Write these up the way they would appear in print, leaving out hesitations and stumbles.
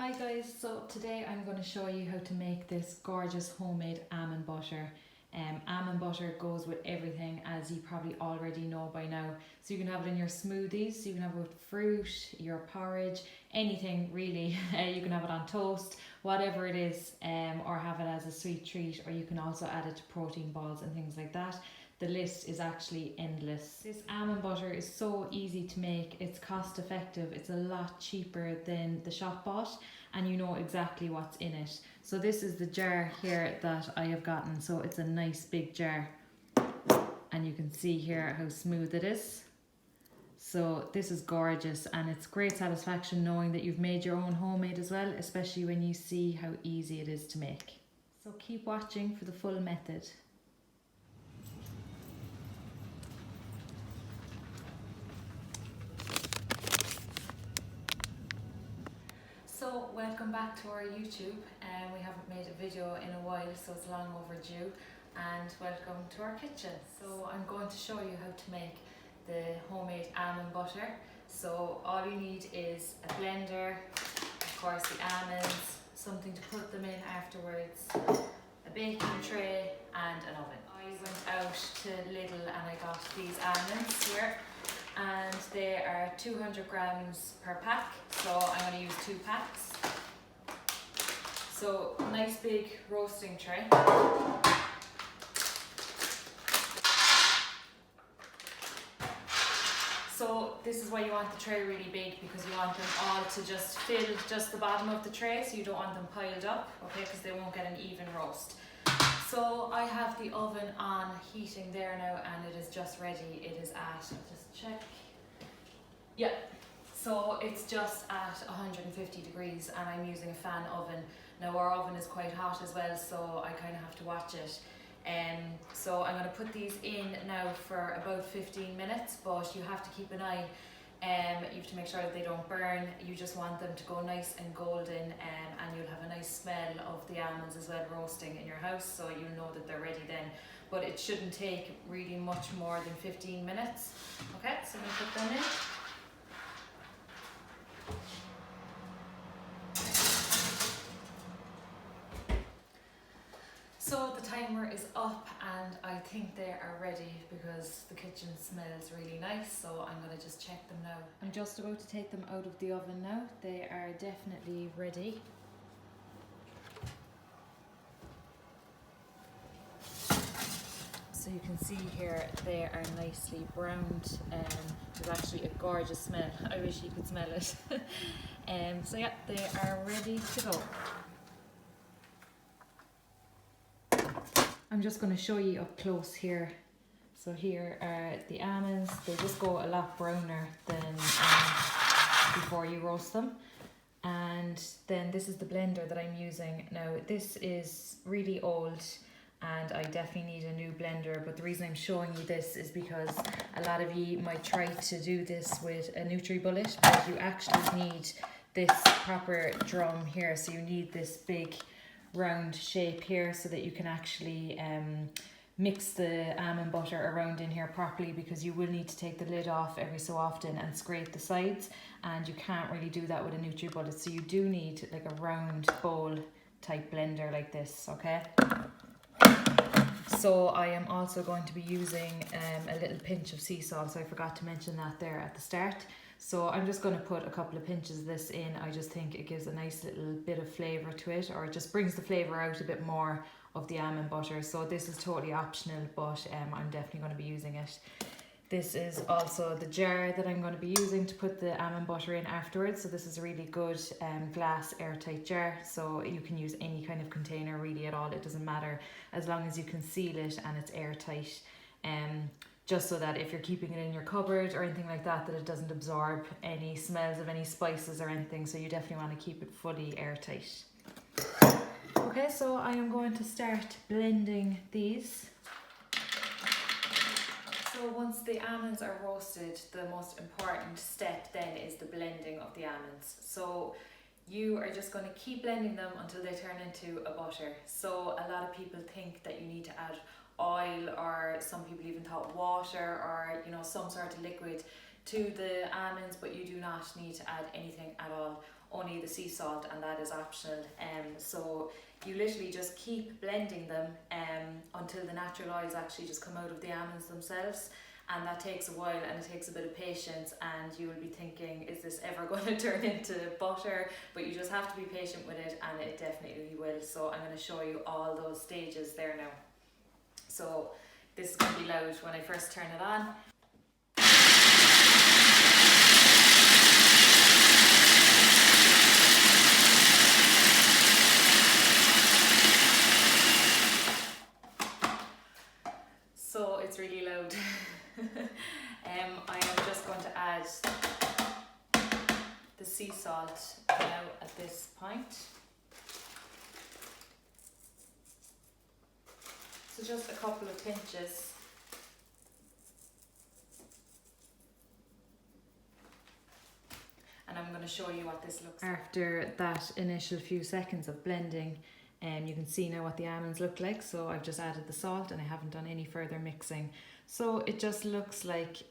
Hi guys, so today I'm going to show you how to make this gorgeous homemade almond butter. Almond butter goes with everything, as you probably already know by now. So you can have it in your smoothies, you can have it with fruit, your porridge, anything really. You can have it on toast, whatever it is, or have it as a sweet treat, or you can also add it to protein balls and things like that. The list is actually endless. This almond butter is so easy to make, it's cost effective, it's a lot cheaper than the shop bought, and you know exactly what's in it. So this is the jar here that I have gotten, so it's a nice big jar, and you can see here how smooth it is. So this is gorgeous, and it's great satisfaction knowing that you've made your own homemade as well, especially when you see how easy it is to make. So keep watching for the full method. So welcome back to our YouTube, and we haven't made a video in a while, so it's long overdue, and welcome to our kitchen. So I'm going to show you how to make the homemade almond butter. So all you need is a blender, of course the almonds, something to put them in afterwards, a baking tray and an oven. I went out to Lidl and I got these almonds here, and they are 200 grams per pack, so I'm going to use 2 packs. So nice big roasting tray. So this is why you want the tray really big, because you want them all to just fill just the bottom of the tray, so you don't want them piled up, okay, because they won't get an even roast. So I have the oven on heating there now, and it is just ready. It is at, I'll just check. Yeah, so it's just at 150 degrees, and I'm using a fan oven. Now our oven is quite hot as well, so I kind of have to watch it. So I'm going to put these in now for about 15 minutes, but you have to keep an eye. You have to make sure that they don't burn. You just want them to go nice and golden, and you'll have a nice smell of the almonds as well roasting in your house, so you'll know that they're ready then. But it shouldn't take really much more than 15 minutes. Okay, so I'm going to put them in. So the timer is up, and I think they are ready because the kitchen smells really nice, so I'm going to just check them now. I'm just about to take them out of the oven now. They are definitely ready. So you can see here they are nicely browned, and there's actually a gorgeous smell. I wish you could smell it. So yeah, they are ready to go. I'm just going to show you up close here. So here are the almonds. They just go a lot browner than before you roast them. And then this is the blender that I'm using. Now this is really old, and I definitely need a new blender, but the reason I'm showing you this is because a lot of you might try to do this with a NutriBullet, but you actually need this proper drum here. So you need this big round shape here so that you can actually mix the almond butter around in here properly, because you will need to take the lid off every so often and scrape the sides, and you can't really do that with a NutriBullet. So you do need like a round bowl type blender like this, okay? So I am also going to be using a little pinch of sea salt, so I forgot to mention that there at the start. So I'm just going to put a couple of pinches of this in. I just think it gives a nice little bit of flavour to it, or it just brings the flavour out a bit more of the almond butter. So this is totally optional, but I'm definitely going to be using it. This is also the jar that I'm going to be using to put the almond butter in afterwards. So this is a really good glass airtight jar. So you can use any kind of container really at all. It doesn't matter, as long as you can seal it and it's airtight. Just so that if you're keeping it in your cupboard or anything like that, that it doesn't absorb any smells of any spices or anything. So you definitely want to keep it fully airtight. Okay, so I am going to start blending these. So once the almonds are roasted, the most important step then is the blending of the almonds. So you are just going to keep blending them until they turn into a butter. So a lot of people think that you need to add oil, or some people even thought water, or some sort of liquid to the almonds, but you do not need to add anything at all. only the sea salt, and that is optional. So you literally just keep blending them until the natural oils actually just come out of the almonds themselves. And that takes a while, and it takes a bit of patience, and you will be thinking, is this ever going to turn into butter? But you just have to be patient with it, and it definitely will. So I'm going to show you all those stages there now. So this is going to be loud when I first turn it on. So it's really loud. I am just going to add the sea salt now at this point. So just a couple of pinches. And I'm going to show you what this looks like. After that initial few seconds of blending, you can see now what the almonds look like. So I've just added the salt and I haven't done any further mixing. So it just looks like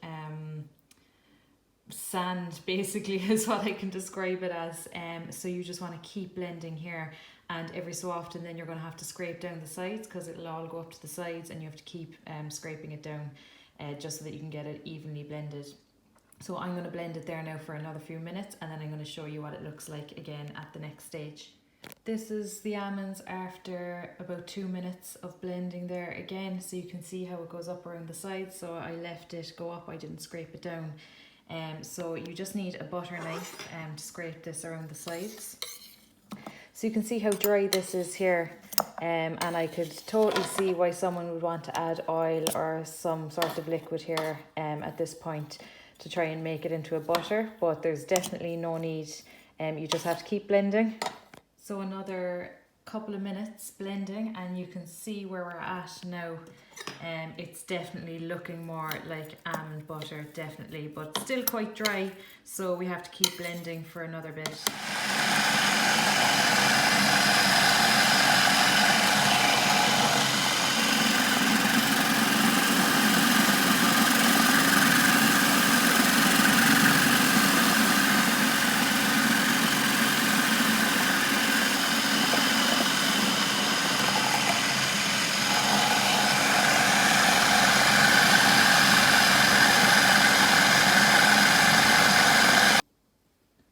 sand, basically, is what I can describe it as. So you just want to keep blending here, and every so often then you're going to have to scrape down the sides, because it'll all go up to the sides, and you have to keep scraping it down just so that you can get it evenly blended. So I'm going to blend it there now for another few minutes, and then I'm going to show you what it looks like again at the next stage. This is the almonds after about 2 minutes of blending there again, so you can see how it goes up around the sides. So I left it go up, I didn't scrape it down. So you just need a butter knife to scrape this around the sides. So you can see how dry this is here, and I could totally see why someone would want to add oil or some sort of liquid here at this point to try and make it into a butter, but there's definitely no need. You just have to keep blending. So another couple of minutes blending, and you can see where we're at now. It's definitely looking more like almond butter, definitely, but still quite dry, so we have to keep blending for another bit.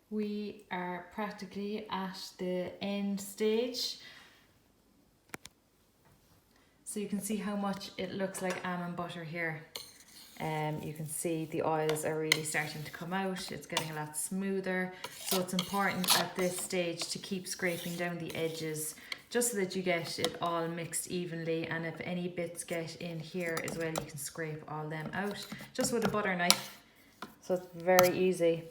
We are practically at the end stage. So you can see how much it looks like almond butter here. You can see the oils are really starting to come out. It's getting a lot smoother. So it's important at this stage to keep scraping down the edges, just so that you get it all mixed evenly. And if any bits get in here as well, you can scrape all them out just with a butter knife. So it's very easy.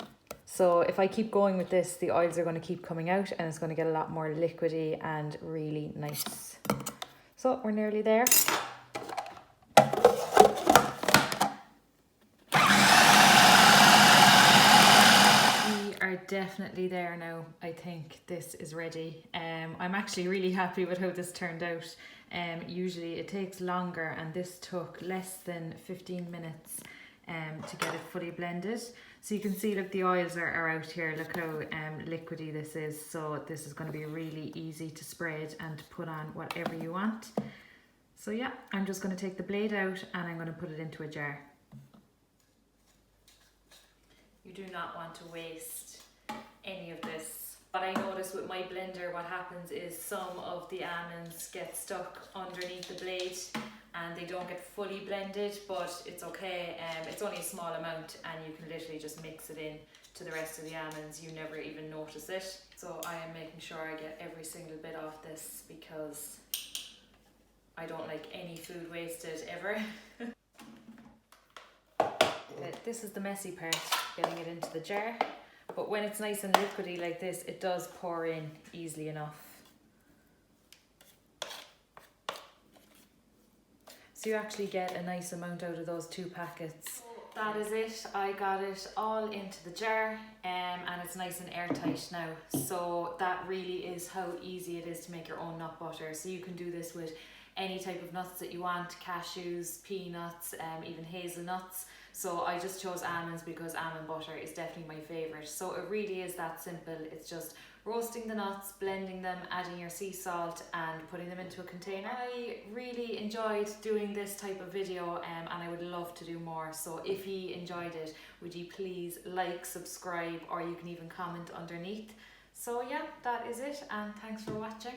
So if I keep going with this, the oils are going to keep coming out, and it's going to get a lot more liquidy and really nice. So we're nearly there. We are definitely there now. I think this is ready. I'm actually really happy with how this turned out. Usually it takes longer, and this took less than 15 minutes to get it fully blended. So you can see, look, the oils are out here. Look how liquidy this is. So this is going to be really easy to spread and to put on whatever you want. So yeah, I'm just going to take the blade out and I'm going to put it into a jar. You do not want to waste any of this. But I notice with my blender, what happens is some of the almonds get stuck underneath the blade and they don't get fully blended, but it's okay. It's only a small amount, and you can literally just mix it in to the rest of the almonds. You never even notice it. So I am making sure I get every single bit off this, because I don't like any food wasted ever. This is the messy part, getting it into the jar. But when it's nice and liquidy like this, it does pour in easily enough. So you actually get a nice amount out of those 2 packets. That is it. I got it all into the jar, and it's nice and airtight now. So that really is how easy it is to make your own nut butter. So you can do this with any type of nuts that you want, cashews, peanuts, even hazelnuts. So I just chose almonds because almond butter is definitely my favourite. So it really is that simple. It's just roasting the nuts, blending them, adding your sea salt and putting them into a container. I really enjoyed doing this type of video and I would love to do more. So if you enjoyed it, would you please like, subscribe, or you can even comment underneath. So yeah, that is it, and thanks for watching.